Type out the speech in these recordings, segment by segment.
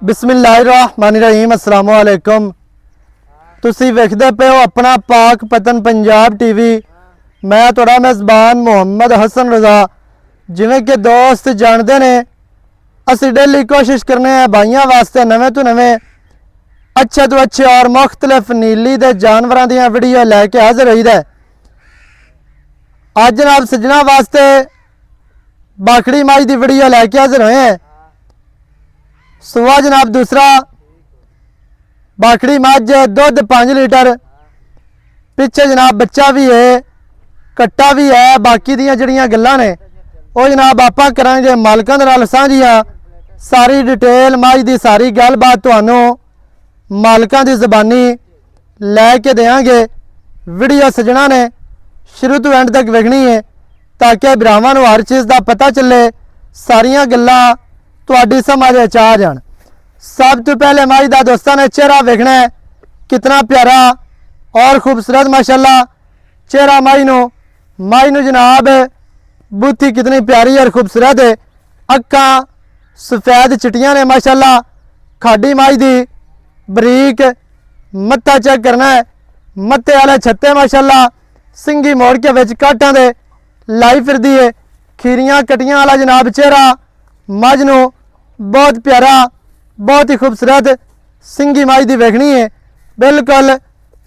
बिस्मिल्लाहिर्रहमानिर्रहीम अस्सलाम वालेकुम। तुसी वेखदे पे हो अपना पाक पतन पंजाब टीवी। मैं थोड़ा मेज़बान मुहम्मद हसन रज़ा। जिवें कि दोस्त जानते ने असी डेली कोशिश करने हैं भाइयों वास्ते नवे तो नवे अच्छे तो अच्छे और मुख्तलिफ नीली दे जानवरों दी वीडियो लैके हाजिर होई दे। अज जनाब सज्जना वास्ते बाखड़ी माई की वीडियो लैके हाजिर होए हैं। सुबह जनाब दूसरा बाखड़ी मझ दुध 5 लीटर, पिछे जनाब बच्चा भी है, कट्टा भी है। बाकी दियां जड़ियां गल्लां ने वो जनाब आपां करांगे मालकां दे नाल साझियां। सारी डिटेल माई दी सारी गलबात तुहानूं मालकां दी ज़बानी लैके देंगे। वीडियो सजना ने शुरू तो एंड तक वेखनी है ताकि भरावां नूं हर चीज़ का पता चले, सारियां गल्लां तुहाडी समझ आ जान। सब तो पहले माई दा दोस्तां ने चेहरा वेखना है, कितना प्यारा और खूबसूरत माशाल्लाह चेहरा माई नूं जनाब बुद्धि कितनी प्यारी और खूबसूरत है। अक्खां सफेद चिट्टियां ने माशाल्लाह। खाडी माई दी बरीक मत्था चेक करना है, मत्थे वाले छत्ते माशाल्लाह सिंगी मोड़ के विच काटां दे लाई फिरदी है। खीरियां कटियां वाला जनाब चेहरा मझ नूं बहुत प्यारा, बहुत ही खूबसूरत सिंगी माई दी वेखनी है। बिल्कुल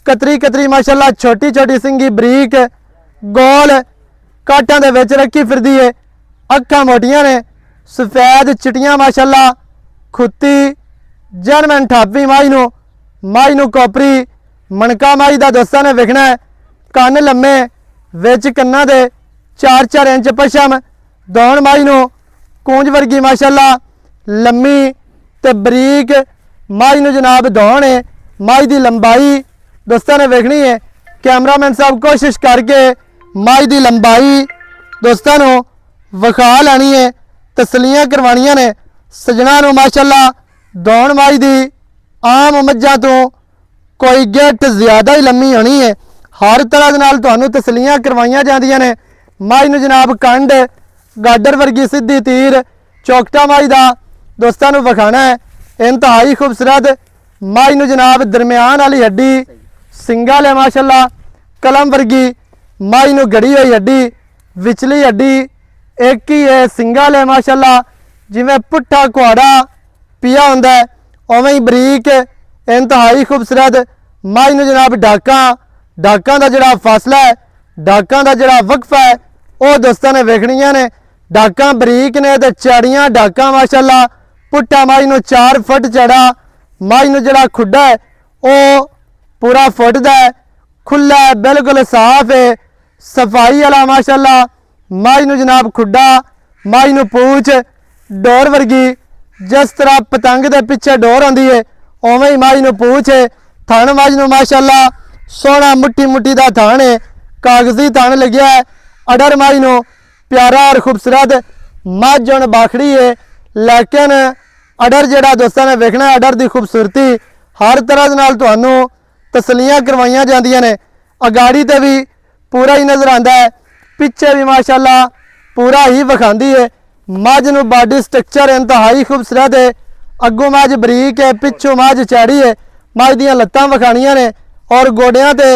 कतरी कतरी माशाल्लाह छोटी छोटी सिंगी बरीक गोल काटां दे विच रखी फिरदी है। अक्खां मोटियां ने, सफेद चिट्टियां माशाल्लाह। खुत्ती जनमन ठापी माई नूं कोपरी मणका माई दा दोस्तां ने वेखना है। कन्न लम्मे विच कन्नां दे 4-4 इंच पछम। दौण माई नूं कूंज वर्गी माशाल्लाह लम्मी ते बरीक माई नूं जनाब दौण है। माई दी लंबाई दोस्तां ने वेखनी है। कैमरामैन साहब कोशिश करके माई दी लंबाई दोस्तां नूं विखा लैनी है, तसलियां करवानियां ने सजना नूं माशाल्लाह। दौण माई दी आम मज्जां तो कोई गिट ज़्यादा ही लम्मी होनी है। हर तरह दे नाल तुहानूं तसलियां करवाइयां जांदियां ने। माई नूं जनाब कंड गाडर वर्गी सीधी तीर चौकटा माई दा दोस्तां नूं विखाना है। इंतहाई खूबसूरत माई नूं जनाब दरम्यान वाली हड्डी सिंगा ले माशाल्लाह कलम वर्गी माई नूं गड़ी हुई हड्डी विचली हड्डी एक ही है सिंगा ले माशाल्लाह। जिवें पुट्ठा कुहाड़ा पिया हुंदा है उवें ही बरीक इंतहाई खूबसूरत माई नूं जनाब डाकां दा जिहड़ा फासला है, डाकां दा जिहड़ा वक्फा है वो दोस्तां ने वेखणियां ने। डाकां बरीक ने ते चौड़ियां डाकां माशाल्लाह। पुट्ठा माई नूं 4 फुट चौड़ा, माई नूं जिहड़ा खुड्डा है वो पूरा फुट दा है, खुला है, बिल्कुल साफ है, सफाई वाला माशाल्लाह। माई नूं जनाब खुड्डा, माई नूं पूछ डोर वर्गी, जिस तरह पतंग दे पिछे डोर आंदी है उवें ही माई नूं पूछ है। थण माई नूं माशाल्लाह सोहना मुट्ठी मुट्ठी दा थण है, कागजी थण लग्या है। अडर माई नूं प्यारा और खूबसूरत मझ हुण बाखड़ी है, लेकिन अडर जिहड़ा दोस्तां ने वेखना है अडर दी खूबसूरती हर तरह दे नाल तुहानूं तसलियां करवाइयां जांदियां ने। अगाड़ी ते भी पूरा ही नज़र आंदा है, पिछे भी माशाल्लाह पूरा ही विखांदी है। मझ नूं बॉडी स्ट्रक्चर इंतहाई खूबसूरत है। अगों मझ बरीक है, पिछों मझ चैड़ी है। मझ दियां लत्तां विखाणियां ने और गोडियां ते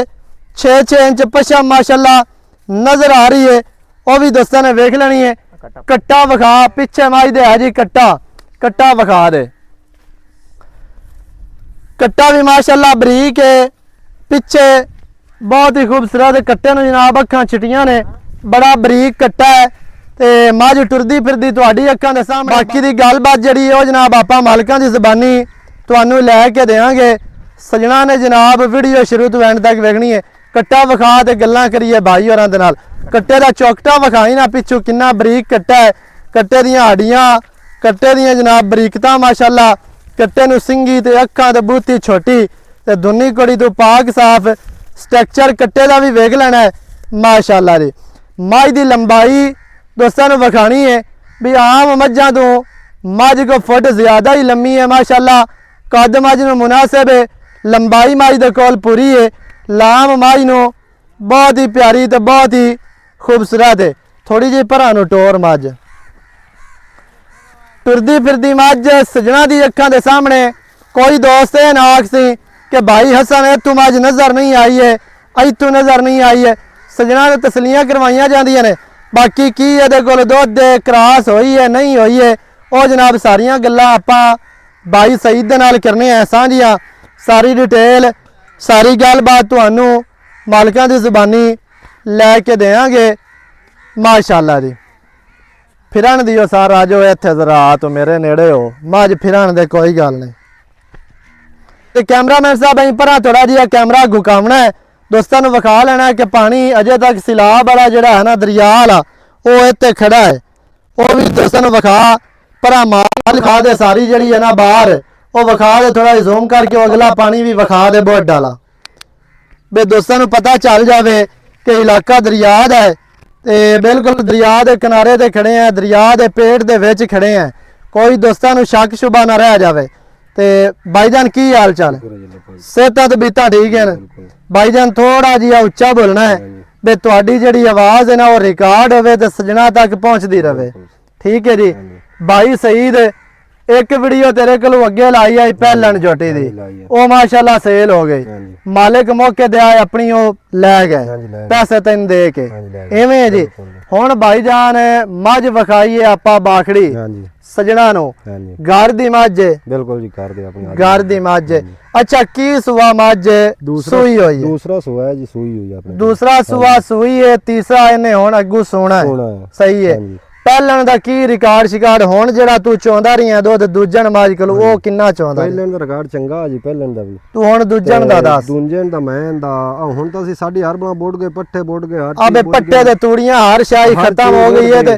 6-6 इंच पछम माशाल्लाह नज़र आ रही है, वो भी दोस्तों ने वेख लेनी है। कट्टा विखा पिछे मझ दे है जी, कट्टा विखा दे। कट्टा भी माशाल्लाह बरीक है, पिछे बहुत ही खूबसूरत कट्टे नूं जनाब अखां छिटियां ने, बड़ा बरीक कट्टा है ते मझ टुरदी फिरदी तुहाडी अखां दे सामने। बाकी दी गलबात जिहड़ी है जनाब आपां मालकां दी ज़बानी तुहानूं लैके देंगे। सजना ने जनाब वीडियो शुरू तो एंड तक वेखनी है। कट्टा विखा ते गल्लां करिए भाई होरां दे नाल। कट्टे दा चौकटा विखाई ना पिछों किन्ना बरीक कट्टा है। कट्टे दियां हड्डियां, कट्टे दियां जनाब बरीकतां माशाल्लाह। कट्टे नूं सिंगी ते अखां ते बूथी छोटी ते दुनी कोड़ी तो पाक साफ स्ट्रक्चर कट्टे दा भी वेख लेना है माशाल्लाह दी। मझ दी लंबाई दोस्तां नूं विखानी है भी आम मझां तो मझ को फुट ज़्यादा ही लम्मी है माशाल्लाह। कद मझ नूं मुनासिब है, लंबाई मझ दे कोल पूरी है। लाम मझ नूं बहुत ही प्यारी तो बहुत ही खूबसूरत है। थोड़ी जी भरा नूं टोर मझ टुरदी फिरदी मझ सजना दी अखां दे सामने कोई दोस्त ये ना आख सी कि भाई हसन इतों मझ नज़र नहीं आई है, इतों नज़र नहीं आई है। सजना ने तसलियां करवाइया जांदियां ने। बाकी की इहदे कोल दुध क्रॉस होई है नहीं होई है ਉਹ जनाब सारियां गल्लां आपां भाई सईद दे नाल करने आ साझियां। सारी डिटेल सारी गलबात तुहानू मालिकां दी ज़ुबानी लैके देंगे माशाअल्लाह जी। फिरन दियो सारा जो इत्थे जरा तो मेरे नेड़े हो मझ फिरन दे कोई गल नहीं। ते कैमरामैन साहब अं पर थोड़ा जिहा कैमरा घुकावना है दोस्तों नू विखा लेना है कि पानी अजे तक सैलाब वाला जिहड़ा है ना दरिया वाला वो इत्थे खड़ा है। वो भी दोस्तों नू विखा पर माल खा दे सारी जिहड़ी है ना बाहर वो विखा दे थोड़ा जूम करके अगला पानी भी विखा दे बहुत डाला बे दोस्तों नू पता चल जाए कि इलाका दरिया दा है। ते बिल्कुल दरिया के किनारे ते खड़े हैं, दरिया के पेट दे विच खड़े हैं। कोई दोस्तों नू शक शुबा ना रह जाए। ते भाईजान की हाल चाल सेहत तबीयत ठीक है भाईजान? थोड़ा जिहा उच्चा बोलना है बे तुहाडी जिहड़ी आवाज़ है ना वो रिकॉर्ड होवे ते सजना तक पहुँचती रहे। ठीक है जी। भाई सईद एक वीडियो तेरे को अगे लाई आई पहलन जोटी दी वो माशाल्लाह सेल हो गई। मालिक मौके दे आए अपनी वो लै गए पैसे तेन दे के इवें जी। हुण भाईजान मझ विखाई है आपां बाखड़ी सजना नो घर दी मझ बिल्कुल जी घर दे अपनी घर दी मझ। अच्छा की सुआ मझ सूई हुई है? दूसरा सुआ है जी सूई हुई है अपने। दूसरा सुआ सूई है तीसरा इन्हें हुण अग्गू सोना है। सही है। पहलन दा की रिकॉर्ड शिकार्ड हुण जेड़ा तू चाहुंदा रही है दुध दूजन माज कोल वो किन्ना चाहुंदा? पहलन दा रिकॉर्ड चंगा जी पहलन दा भी। तू हुण दूजन दा दस। दूजन दा मैं दा हुण तां असीं साडी हर बला बोड गए पट्ठे बोड गए हर अबे पट्टे ते तूड़ियां हर शाही खत्म हो गई है ते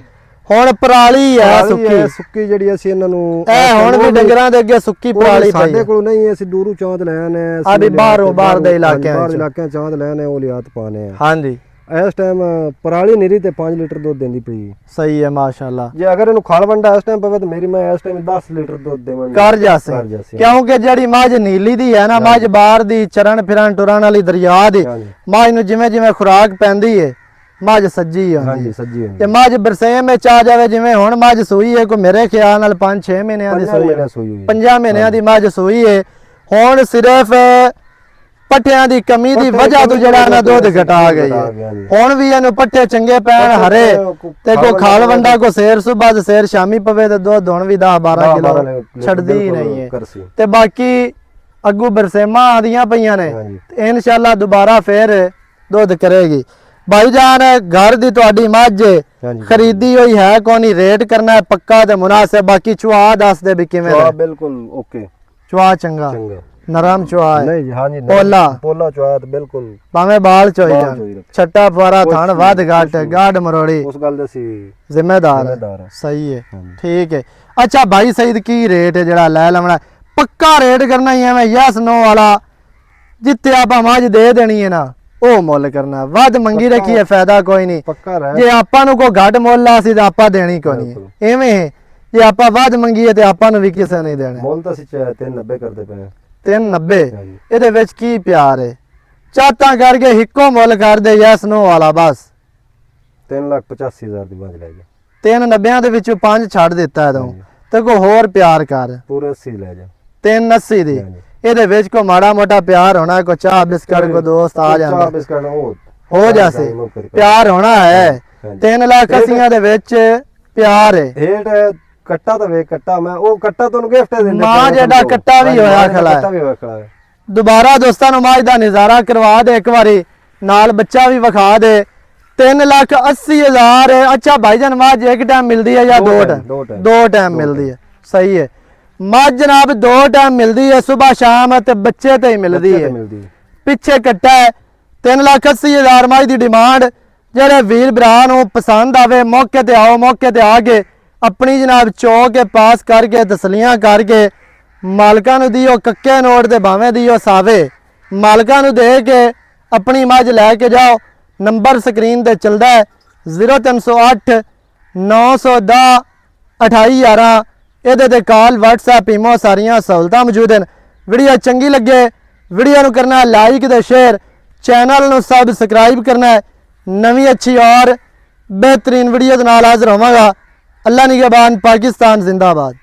हुण पराली है सुक्की सुक्की जेड़ी असीं इन्हां नू ए हुण भी डंगरां दे अगे सुक्की पराली पई साडे कोल नहीं असीं दूरू चांद ले आने अभी बाहर दे इलाके बाहर इलाके चांद ले आने ओ लियात पाने हां जी। इस टाइम पराली निरी ते 5 लीटर दूध देंदी पई। सही है माशाल्लाह। जे अगर इनु खाल वंडा इस टाइम पवे तो मेरी मैं इस टाइम 10 लीटर दूध देवांगी कर जासे क्योंकि जेड़ी मझ नीली दी है ना मझ बाहर दी चरण फिरन टुरन वाली दरिया दी मझ नु जिवें जिवें खुराक पैंदी है मझ सज्जी हां जी सज्जी होंदी ते मझ बरसेम में आ जावे जिवें हुण मझ सूई है को मेरे ख्याल नाल 5-6 महीनਿਆਂ ਦੀ सूई है 5 ਮਹੀਨਿਆਂ ਦੀ मझ सूई है। हुण सिर्फ पट्ठियां दी कमी दी वजह तो जड़ा ना दूध घटा गई है। हुण भी इहनू पट्ठे चंगे पैण हरे ते को खाल वंडा को सेर सुबह ते सेर शामी पवे ते दूध हुण भी 10-12 किलो छड़दी ही नहीं है। ते बाकी अग्गू बरसेमा आदियां पईयां ने इंशाअल्लाह दोबारा फिर दूध करेगी। भाईजान घर दी तुहाडी मझ खरीदी हुई है कोनी रेट करना है पक्का ते मुनासिब? बाकी चुआ दस दे भी किवें? बिल्कुल ओके चुआ चंगा नरम चुआ है नहीं जी हां जी पोला पोला चुआ तो बिल्कुल भाਵੇਂ बाल चोई जान छट्टा फवारा थान वध घट गाड मरोड़ी उस गल दे सी जिम्मेदार है। सही है ठीक है। अच्छा भाई सईद की रेट है जेड़ा ले लवना पक्का रेट करना ही है मैं यस नो वाला जिते आप मझ दे देनी है ना ओ मुल करना वध मंगी रखी है फायदा कोई नहीं पक्का रह जे आपां नु को घट मुल ला सी ते आपां देनी कोई नहीं एवें जे आपां वध मंगी है ते आपां नु भी किसे नहीं देने। मुल तां सी 390 करदे पे 390 ਇਹਦੇ ਵਿੱਚ ਕੀ ਪਿਆਰ ਹੈ ਚਾਤਾਂ ਕਰਕੇ ਇੱਕੋ ਮੁੱਲ ਕਰ ਦੇ ਯਸ ਨੋ ਵਾਲਾ ਬਸ 3,85,000 ਦੀ ਬਾਜ ਲੈ ਜਾ 390 ਦੇ ਵਿੱਚੋਂ 5 ਛੱਡ ਦਿੱਤਾ ਤੂੰ ਤੇ ਕੋ ਹੋਰ ਪਿਆਰ ਕਰ ਪੂਰੇ 80 ਲੈ ਜਾ 380 ਦੀ ਇਹਦੇ ਵਿੱਚ ਕੋ ਮਾੜਾ ਮੋਟਾ ਪਿਆਰ ਹੋਣਾ ਕੋ ਚਾਹ ਬਿਸਕਟ ਕੋ ਦੋਸਤ ਆ ਜਾਂਦਾ ਚਾਹ ਬਿਸਕਟ ਹੋ ਜਾਸੇ ਪਿਆਰ ਹੋਣਾ ਹੈ 3,80,000 ਦੇ ਵਿੱਚ ਪਿਆਰ ਹੈ। ਹੇਟ कट्टा तो वे कट्टा मैं वो कट्टा तो गिफ्ट दे देंदे मां जेड़ा कट्टा भी होया खला है। दोबारा दोस्तां नु मां दा नजारा करवा दे एक बारी नाल बच्चा भी विखा दे 3,80,000। अच्छा भाईजान मां एक टाइम मिलदी है या दो टाइम मिलदी है? सही है मां जनाब 2 टाइम मिलदी है सुबह शाम ते बच्चे ते ही मिलदी है। पिछे कट्टा है 3,80,000 मां दी डिमांड जेड़े वीर भरा नु पसंद आवे मौके ते आओ मौके ते आके अपनी जनाब चौ के पास करके तसलियां करके मालकां नू दियो कक्के नोट दे भावें दियो सावे मालकां नू दे के अपनी मझ लैके जाओ। नंबर स्क्रीन ते चलदा है 0308 910 2811 ਇਹਦੇ ਤੇ ਕਾਲ WhatsApp ਈਮੋ ਸਾਰੀਆਂ ਸਹੂਲਤਾਂ ਮੌਜੂਦ ਹਨ। ਵੀਡੀਓ ਚੰਗੀ ਲੱਗੇ ਵੀਡੀਓ ਨੂੰ ਕਰਨਾ ਲਾਈਕ ਤੇ ਸ਼ੇਅਰ ਚੈਨਲ ਨੂੰ ਸਬਸਕ੍ਰਾइब करना है। नवी अच्छी और बेहतरीन वीडियो के नाल हाजिर होवांगा। अल्लाह निगहबान, पाकिस्तान जिंदाबाद।